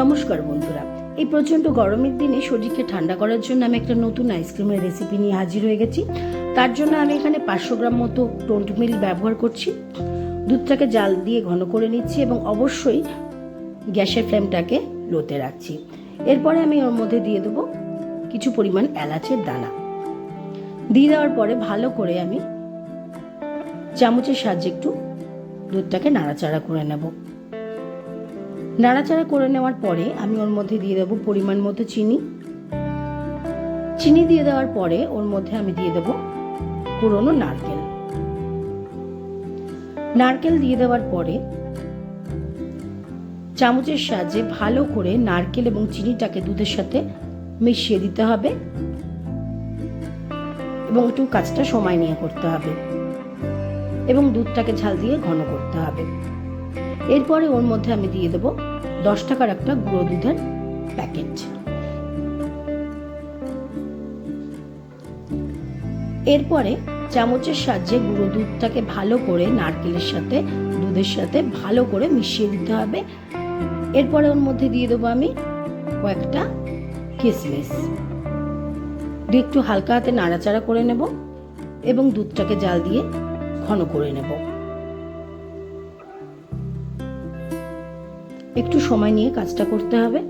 নমস্কার বন্ধুরা, এই প্রচণ্ড গরমের দিনে শরীরকে ঠান্ডা করার জন্য আমি একটা নতুন আইসক্রিমের রেসিপি নিয়ে হাজির হয়ে গেছি। তার জন্য আমি এখানে 500 গ্রাম মতো টোন্ট মিল্ক ব্যবহার করছি। দুধটাকে জাল দিয়ে ঘন করে নিচ্ছি এবং অবশ্যই গ্যাসের ফ্লেমটাকে লোতে রাখছি। এরপরে আমি ওর মধ্যে দিয়ে দেবো কিছু পরিমাণ এলাচের দানা। দিয়ে দেওয়ার পরে ভালো করে আমি চামচের সাহায্যে একটু দুধটাকে নাড়াচাড়া করে নেব। নাড়াচাড়া করে নেওয়ার পরে আমি ওর মধ্যে দিয়ে দেবো পরিমাণ মতো চিনি দিয়ে দেওয়ার পরে ওর মধ্যে আমি দিয়ে দেবো কুড়োনো নারকেল দিয়ে দেওয়ার পরে চামচের সাহায্যে ভালো করে নারকেল এবং চিনিটাকে দুধের সাথে মিশিয়ে দিতে হবে এবং একটু কাজটা সময় নিয়ে করতে হবে এবং দুধটাকে ঝাল দিয়ে ঘন করতে হবে। এরপরে ওর মধ্যে আমি দিয়ে দেবো 10 টাকার একটা গুঁড়ো দুধের প্যাকেট। এরপরে চামচের সাহায্যে গুঁড়ো দুধটাকে ভালো করে নারকেলের সাথে দুধের সাথে ভালো করে মিশিয়ে দিতে হবে। এরপরে ওর মধ্যে দিয়ে দেবো আমি কয়েকটা কিশমিশ দিয়ে একটু হালকা হাতে নাড়াচাড়া করে নেব এবং দুধটাকে জাল দিয়ে ঘন করে নেব। একটু সময় নিয়ে কাজটা করতে হবে।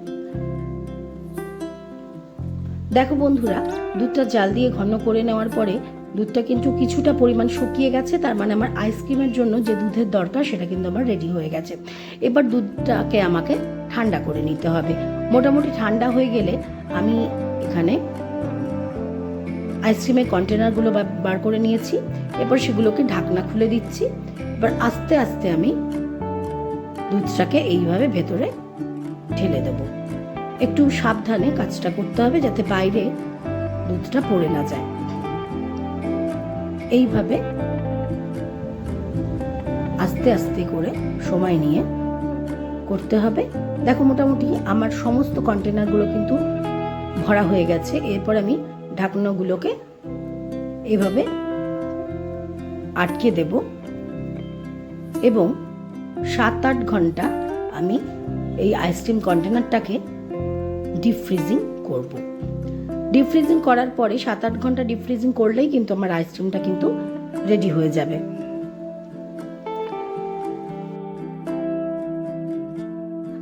দেখো বন্ধুরা, দুধটা জাল দিয়ে ঘন করে নেওয়ার পরে দুধটা কিন্তু কিছুটা পরিমাণ শুকিয়ে গেছে। তার মানে আমার আইসক্রিমের জন্য যে দুধের দরকার সেটা কিন্তু আমার রেডি হয়ে গেছে। এবার দুধটাকে আমাকে ঠান্ডা করে নিতে হবে। মোটামুটি ঠান্ডা হয়ে গেলে আমি এখানে আইসক্রিমের কন্টেনারগুলো বার করে নিয়েছি। এরপর সেগুলোকে ঢাকনা খুলে দিচ্ছি। এবার আস্তে আস্তে আমি দুধটাকে এইভাবে ভেতরে ঢেলে দেব। একটু সাবধানে কাজটা করতে হবে যাতে বাইরে দুধটা পড়ে না যায়। এইভাবে আস্তে আস্তে করে সময় নিয়ে করতে হবে। দেখো মোটামুটি আমার সমস্ত কন্টেনারগুলো কিন্তু ভরা হয়ে গেছে। এরপর আমি ঢাকনাগুলোকে এইভাবে আটকে দেব এবং 7-8 ঘন্টা আমি এই আইসক্রিম কন্টেনারটাকে ডিপ ফ্রিজিং করব। ডিপ ফ্রিজিং করার পরে 7-8 ঘন্টা ডিপ ফ্রিজিং করলেই কিন্তু আমার আইসক্রিমটা কিন্তু রেডি হয়ে যাবে।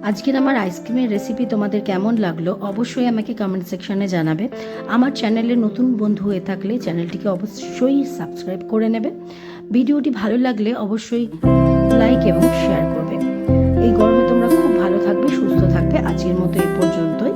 আজকের আমার আইসক্রিমের রেসিপি তোমাদের কেমন লাগলো অবশ্যই আমাকে কমেন্ট সেকশনে জানাবে। আমার চ্যানেলে নতুন বন্ধু হয়ে থাকলে চ্যানেলটিকে অবশ্যই সাবস্ক্রাইব করে নেবে। ভিডিওটি ভালো লাগলে অবশ্যই লাইক এবং শেয়ার করবে। এই গরমে তোমরা খুব ভালো থাকবে, সুস্থ থাকবে। আজকের মতো এই পর্যন্তই।